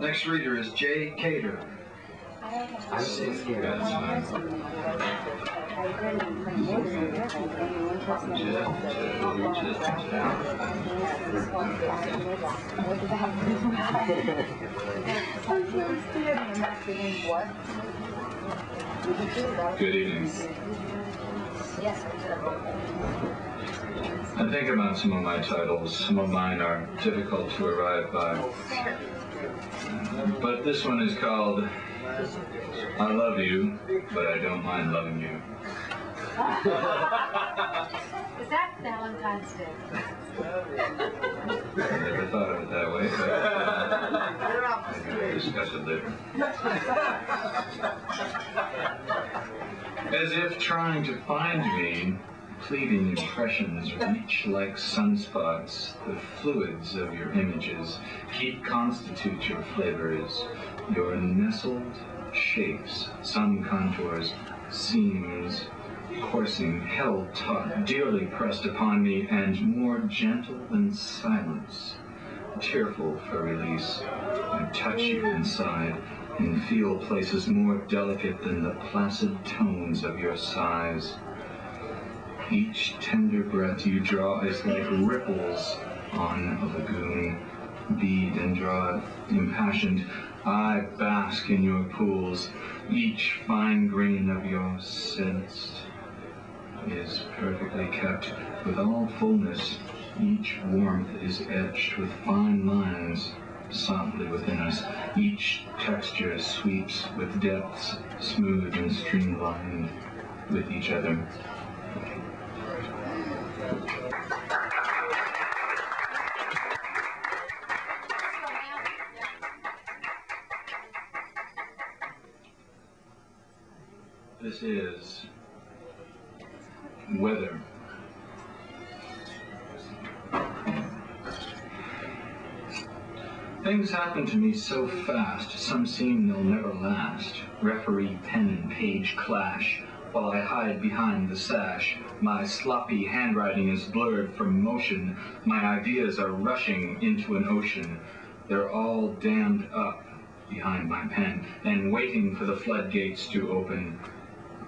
Next reader is Jay Cater. I'm so scared. Good evening. I think about some of my titles. Some of mine are difficult to arrive by. But this one is called I Love You, But I Don't Mind Loving You. Is that Valentine's Day? I never thought of it that way, but maybe we'll discuss it later. As if trying to find me, fleeting impressions reach like sunspots. The fluids of your images constitute your flavors, your nestled shapes, some contours, seams, coursing, held taut, dearly pressed upon me, and more gentle than silence, tearful for release. I touch you inside and feel places more delicate than the placid tones of your sighs. Each tender breath you draw is like ripples on a lagoon. Bead and draw impassioned. I bask in your pools. Each fine grain of your sense is perfectly kept with all fullness. Each warmth is etched with fine lines softly within us. Each texture sweeps with depths smooth and streamlined with each other. This is weather. Things happen to me so fast, some seem they'll never last. Referee pen and page clash, while I hide behind the sash. My sloppy handwriting is blurred from motion. My ideas are rushing into an ocean. They're all dammed up behind my pen and waiting for the floodgates to open.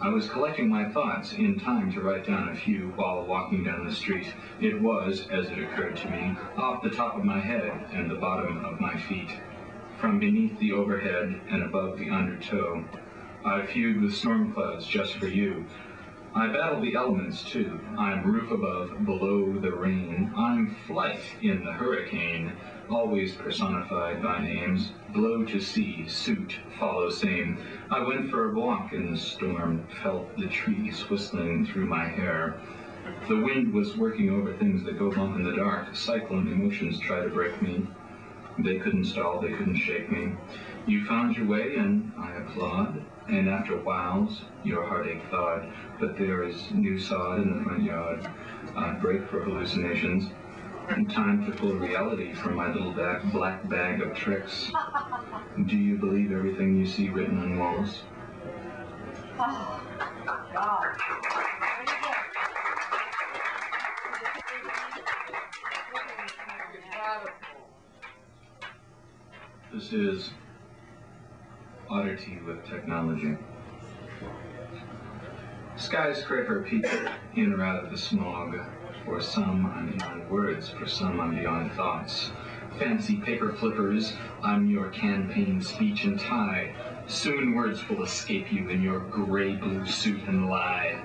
I was collecting my thoughts in time to write down a few while walking down the street. It was, as it occurred to me, off the top of my head and the bottom of my feet. From beneath the overhead and above the undertow, I feud with storm clouds just for you. I battle the elements too. I'm roof above, below the rain. I'm flight in the hurricane, always personified by names. Blow to sea, suit, follow same. I went for a walk in the storm, felt the trees whistling through my hair. The wind was working over things that go bump in the dark. Cyclone emotions try to break me. They couldn't stall, they couldn't shake me. You found your way, and I applaud. And after whiles, your heartache thawed. But there is new sod in the front yard. I break for hallucinations. And time to pull reality from my little black bag of tricks. Do you believe everything you see written on walls? Oh, God. This is oddity with technology. Skyscraper people in or out of the smog. For some, I'm beyond words. For some, I'm beyond thoughts. Fancy paper flippers, I'm your campaign speech and tie. Soon words will escape you in your gray-blue suit and lie.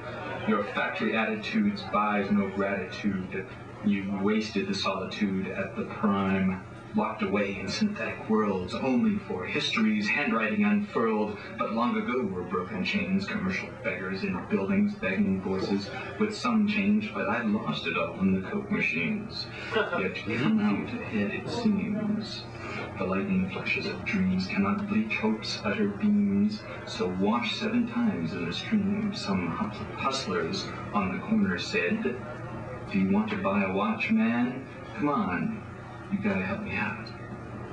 Your factory attitudes buys no gratitude. You've wasted the solitude at the prime. Locked away in synthetic worlds, only for history's handwriting unfurled. But long ago were broken chains, commercial beggars in buildings, begging voices with some change. But I lost it all in the Coke machines. Yet come out ahead it seems. The lightning flashes of dreams cannot bleach hope's utter beams. So wash 7 times in the stream. Some hustlers on the corner said, "Do you want to buy a watch, man? Come on. You gotta help me out.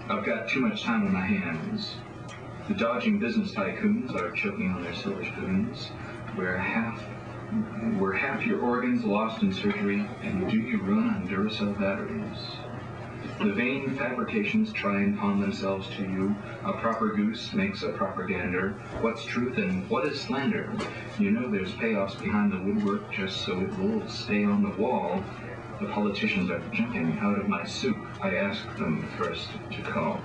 I've got too much time on my hands." The dodging business tycoons are choking on their silver spoons. Were half your organs lost in surgery, and do you run on Duracell batteries? The vain fabrications try and pawn themselves to you. A proper goose makes a proper gander. What's truth and what is slander? You know there's payoffs behind the woodwork just so it will stay on the wall. The politicians are jumping out of my soup. I ask them first to call.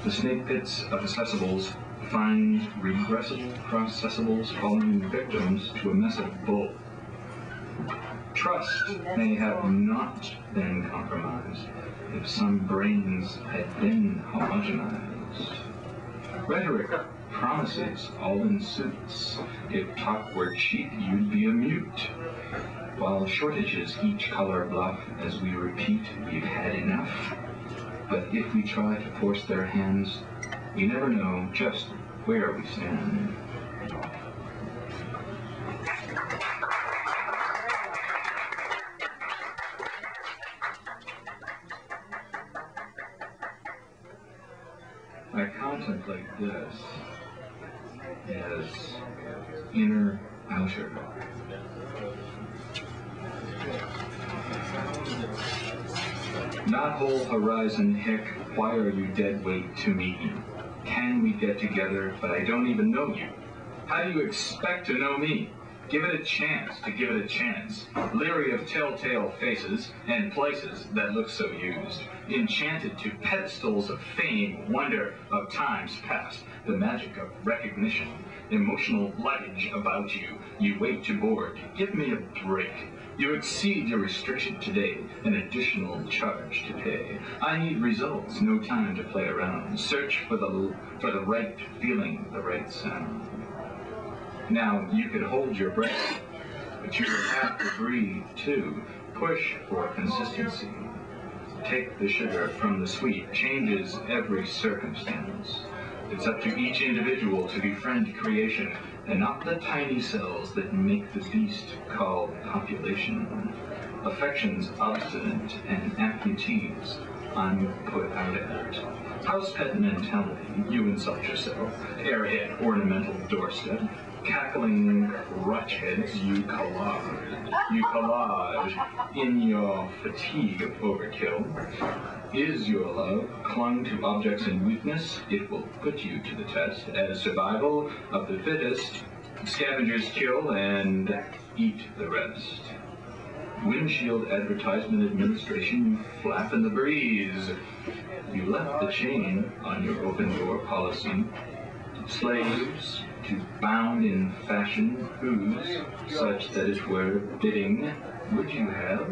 The snake pits of accessibles find regressible processables falling victims to a mess of bull. Trust may have not been compromised if some brains had been homogenized. Rhetoric promises all in suits. If talk were cheap, you'd be a mute. While shortages each color bluff as we repeat we've had enough. But if we try to force their hands, we never know just where we stand. I contemplate this as inner outer. Not whole horizon, hick, why are you dead weight to me? Can we get together, but I don't even know you? How do you expect to know me? Give it a chance to give it a chance. Leery of telltale faces and places that look so used. Enchanted to pedestals of fame, wonder of times past. The magic of recognition. Emotional luggage about you. You wait to board. Give me a break. You exceed your restriction today, an additional charge to pay. I need results, no time to play around. Search for the right feeling, the right sound. Now, you could hold your breath, but you will have to breathe, too. Push for consistency. Take the sugar from the sweet, changes every circumstance. It's up to each individual to befriend creation, and not the tiny cells that make the beast called population. Affections obstinate and amputees, I'm put out at. House pet mentality, you insult yourself. Airhead, ornamental doorstep. Cackling crotch heads, you collage. You collage in your fatigue of overkill. Is your love clung to objects in weakness? It will put you to the test as survival of the fittest. Scavengers kill and eat the rest. Windshield advertisement administration, you flap in the breeze. You left the chain on your open door policy. Slaves to bound in fashion whose, such that it were bidding, would you have?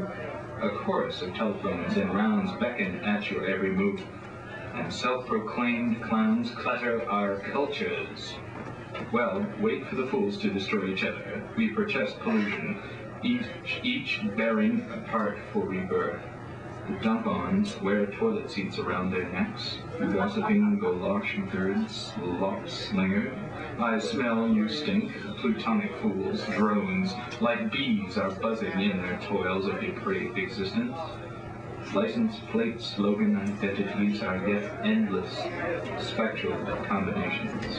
A chorus of telephones and rounds beckon at your every move, and self-proclaimed clowns clutter our cultures. Well, wait for the fools to destroy each other. We protest pollution, each bearing a part for rebirth. The dump-ons wear toilet seats around their necks. Gossiping golosh girds, lop slinger. I smell you stink, plutonic fools, drones, like bees are buzzing in their toils of depraved existence. License plates, slogan identities are yet endless, spectral combinations.